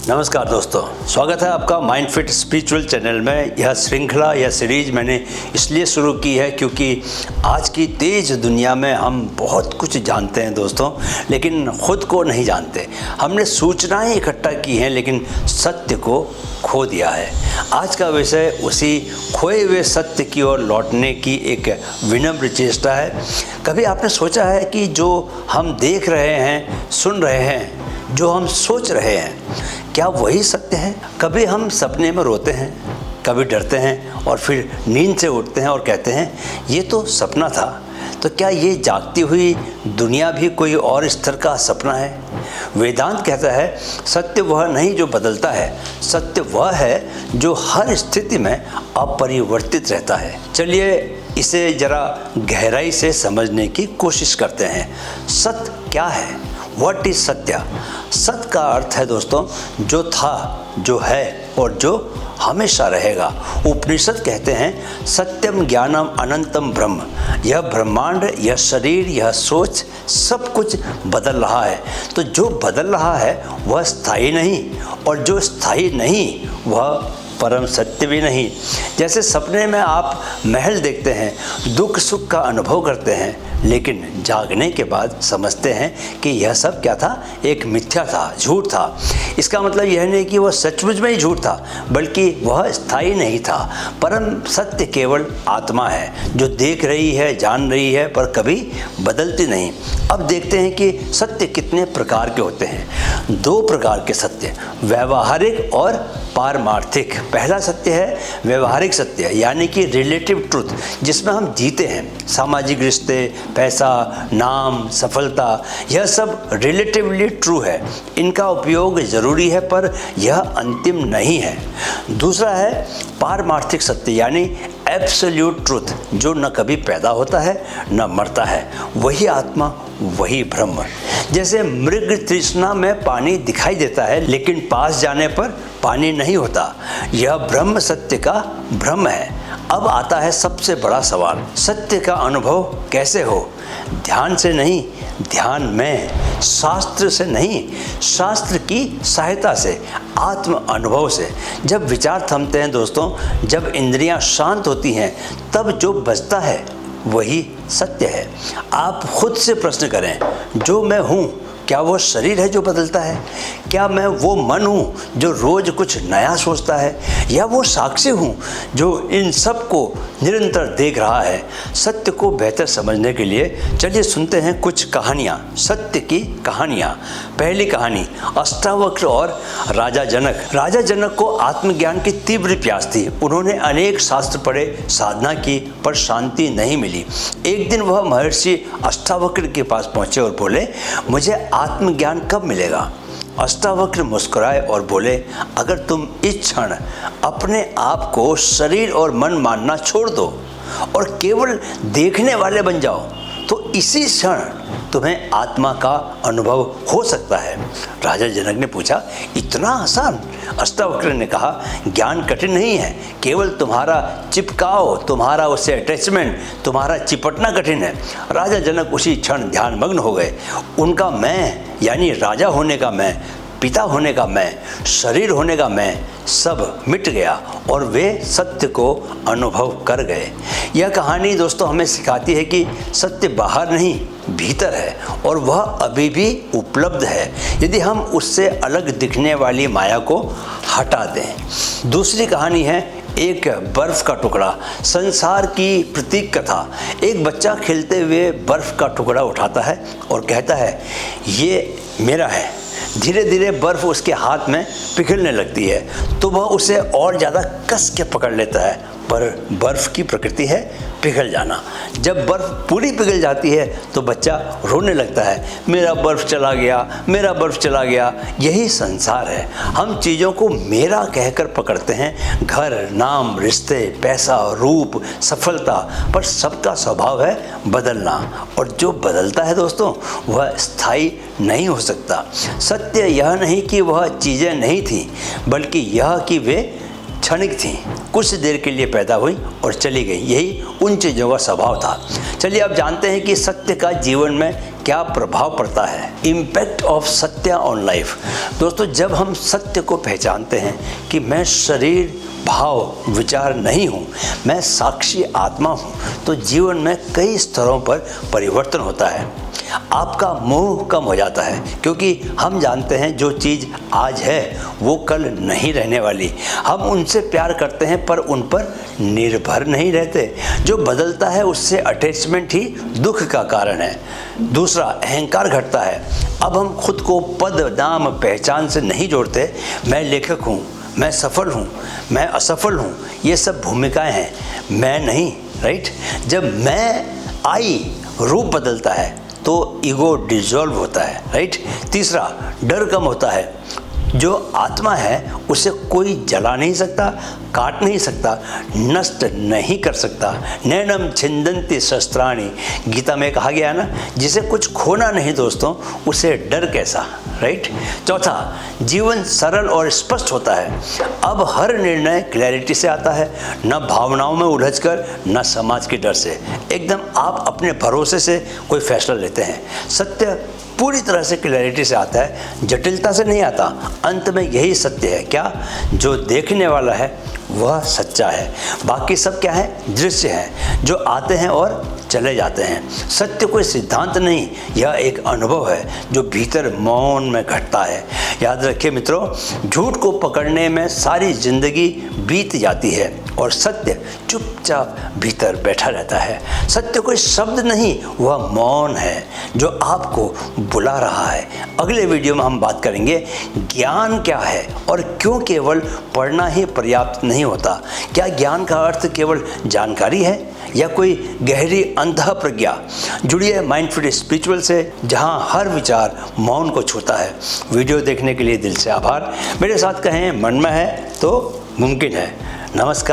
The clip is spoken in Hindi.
नमस्कार दोस्तों, स्वागत है आपका माइंड फिट स्पिरिचुअल चैनल में। यह श्रृंखला, यह सीरीज मैंने इसलिए शुरू की है क्योंकि आज की तेज़ दुनिया में हम बहुत कुछ जानते हैं दोस्तों, लेकिन ख़ुद को नहीं जानते। हमने सूचनाएं इकट्ठा की हैं लेकिन सत्य को खो दिया है। आज का विषय उसी खोए हुए सत्य की ओर लौटने की एक विनम्र चेष्टा है। कभी आपने सोचा है कि जो हम देख रहे हैं, सुन रहे हैं, जो हम सोच रहे हैं, क्या वही सत्य है? कभी हम सपने में रोते हैं, कभी डरते हैं और फिर नींद से उठते हैं और कहते हैं ये तो सपना था। तो क्या ये जागती हुई दुनिया भी कोई और स्तर का सपना है? वेदांत कहता है सत्य वह नहीं जो बदलता है, सत्य वह है जो हर स्थिति में अपरिवर्तित रहता है। चलिए इसे ज़रा गहराई से समझने की कोशिश करते हैं। सत्य क्या है? व्हाट इज सत्य? सत्य का अर्थ है दोस्तों जो था, जो है और जो हमेशा रहेगा। उपनिषद कहते हैं सत्यम ज्ञानम अनंतम ब्रह्म। यह ब्रह्मांड, यह शरीर, यह सोच, सब कुछ बदल रहा है। तो जो बदल रहा है वह स्थायी नहीं, और जो स्थायी नहीं वह परम सत्य भी नहीं। जैसे सपने में आप महल देखते हैं, दुख सुख का अनुभव करते हैं, लेकिन जागने के बाद समझते हैं कि यह सब क्या था? एक मिथ्या था, झूठ था। इसका मतलब यह नहीं कि वह सचमुच में ही झूठ था, बल्कि वह स्थायी नहीं था। परम सत्य केवल आत्मा है जो देख रही है, जान रही है, पर कभी बदलती नहीं। अब देखते हैं कि सत्य कितने प्रकार के होते हैं। दो प्रकार के सत्य, व्यावहारिक और पारमार्थिक। पहला सत्य है व्यवहारिक सत्य, यानी कि रिलेटिव ट्रुथ, जिसमें हम जीते हैं। सामाजिक रिश्ते, पैसा, नाम, सफलता, यह सब रिलेटिवली ट्रू है। इनका उपयोग ज़रूरी है पर यह अंतिम नहीं है। दूसरा है पारमार्थिक सत्य, यानी एब्सोल्यूट ट्रुथ, जो न कभी पैदा होता है न मरता है। वही आत्मा, वही ब्रह्म। जैसे मृग तृष्णा में पानी दिखाई देता है लेकिन पास जाने पर पानी नहीं होता, यह ब्रह्म सत्य का ब्रह्म है। अब आता है सबसे बड़ा सवाल, सत्य का अनुभव कैसे हो? ध्यान से नहीं, ध्यान में, शास्त्र से नहीं, शास्त्र की सहायता से, आत्म अनुभव से। जब विचार थमते हैं दोस्तों, जब इंद्रियां शांत होती हैं, तब जो बचता है वही सत्य है। आप खुद से प्रश्न करें, जो मैं हूँ क्या वो शरीर है जो बदलता है? क्या मैं वो मन हूँ जो रोज़ कुछ नया सोचता है? या वो साक्षी हूँ जो इन सब को निरंतर देख रहा है? सत्य को बेहतर समझने के लिए चलिए सुनते हैं कुछ कहानियाँ, सत्य की कहानियाँ। पहली कहानी, अष्टावक्र और राजा जनक। राजा जनक को आत्मज्ञान की तीव्र प्यास थी। उन्होंने अनेक शास्त्र पढ़े, साधना की, पर शांति नहीं मिली। एक दिन वह महर्षि अष्टावक्र के पास पहुँचे और बोले, मुझे आत्मज्ञान कब मिलेगा? अष्टावक्र मुस्कुराए और बोले, अगर तुम इस क्षण अपने आप को शरीर और मन मानना छोड़ दो और केवल देखने वाले बन जाओ, तो इसी क्षण तुम्हें आत्मा का अनुभव हो सकता है। राजा जनक ने पूछा, इतना आसान? अष्टावक्र ने कहा, ज्ञान कठिन नहीं है, केवल तुम्हारा चिपकाव, तुम्हारा उससे अटैचमेंट, तुम्हारा चिपटना कठिन है। राजा जनक उसी क्षण ध्यान मग्न हो गए। उनका मैं, यानी राजा होने का मैं, पिता होने का मैं, शरीर होने का मैं, सब मिट गया और वे सत्य को अनुभव कर गए। यह कहानी दोस्तों हमें सिखाती है कि सत्य बाहर नहीं, भीतर है, और वह अभी भी उपलब्ध है यदि हम उससे अलग दिखने वाली माया को हटा दें। दूसरी कहानी है एक बर्फ का टुकड़ा। संसार की प्रतीक कथा। एक बच्चा खेलते हुए बर्फ का टुकड़ा उठाता है और कहता है, ये मेरा है। धीरे धीरे बर्फ उसके हाथ में पिघलने लगती है तो वह उसे और ज़्यादा कस के पकड़ लेता है, पर बर्फ़ की प्रकृति है पिघल जाना। जब बर्फ़ पूरी पिघल जाती है तो बच्चा रोने लगता है, मेरा बर्फ़ चला गया, मेरा बर्फ़ चला गया। यही संसार है। हम चीज़ों को मेरा कहकर पकड़ते हैं, घर, नाम, रिश्ते, पैसा, रूप, सफलता, पर सबका स्वभाव है बदलना, और जो बदलता है दोस्तों वह स्थायी नहीं हो सकता। सत्य यह नहीं कि वह चीज़ें नहीं थीं, बल्कि यह कि वे क्षणिक थी, कुछ देर के लिए पैदा हुई और चली गई। यही उन चीज़ों का स्वभाव था। चलिए अब जानते हैं कि सत्य का जीवन में क्या प्रभाव पड़ता है। इम्पैक्ट ऑफ सत्य ऑन लाइफ। दोस्तों, जब हम सत्य को पहचानते हैं कि मैं शरीर, भाव, विचार नहीं हूँ, मैं साक्षी आत्मा हूँ, तो जीवन में कई स्तरों पर परिवर्तन होता है। आपका मोह कम हो जाता है क्योंकि हम जानते हैं जो चीज़ आज है वो कल नहीं रहने वाली। हम उनसे प्यार करते हैं पर उन पर निर्भर नहीं रहते। जो बदलता है उससे अटैचमेंट ही दुख का कारण है। दूसरा, अहंकार घटता है। अब हम खुद को पद, नाम, पहचान से नहीं जोड़ते। मैं लेखक हूँ, मैं सफल हूँ, मैं असफल हूँ, ये सब भूमिकाएं हैं, मैं नहीं। राइट। जब मैं आई रूप बदलता है तो ईगो डिसॉल्व होता है। राइट। तीसरा, डर कम होता है। जो आत्मा है उसे कोई जला नहीं सकता, काट नहीं सकता, नष्ट नहीं कर सकता। नैनम छिंदन्ति शस्त्राणि, गीता में कहा गया है ना, जिसे कुछ खोना नहीं दोस्तों, उसे डर कैसा। राइट। चौथा, जीवन सरल और स्पष्ट होता है। अब हर निर्णय क्लैरिटी से आता है, न भावनाओं में उलझकर, न समाज के डर से। एकदम आप अपने भरोसे से कोई फैसला लेते हैं। सत्य पूरी तरह से क्लैरिटी से आता है, जटिलता से नहीं आता। अंत में यही सत्य है, क्या? जो देखने वाला है वह सच्चा है, बाकी सब क्या है? दृश्य है, जो आते हैं और चले जाते हैं। सत्य कोई सिद्धांत नहीं, यह एक अनुभव है जो भीतर मौन में घटता है। याद रखिए मित्रों, झूठ को पकड़ने में सारी जिंदगी बीत जाती है और सत्य चुपचाप भीतर बैठा रहता है। सत्य कोई शब्द नहीं, वह मौन है जो आपको बुला रहा है। अगले वीडियो में हम बात करेंगे ज्ञान क्या है और क्यों केवल पढ़ना ही पर्याप्त नहीं होता। क्या ज्ञान का अर्थ केवल जानकारी है या कोई गहरी अंतः प्रज्ञा? जुड़िए माइंडफिट स्पिरिचुअल से, जहां हर विचार मौन को छूता है। वीडियो देखने के लिए दिल से आभार। मेरे साथ कहें, मन में है तो मुमकिन है। नमस्कार।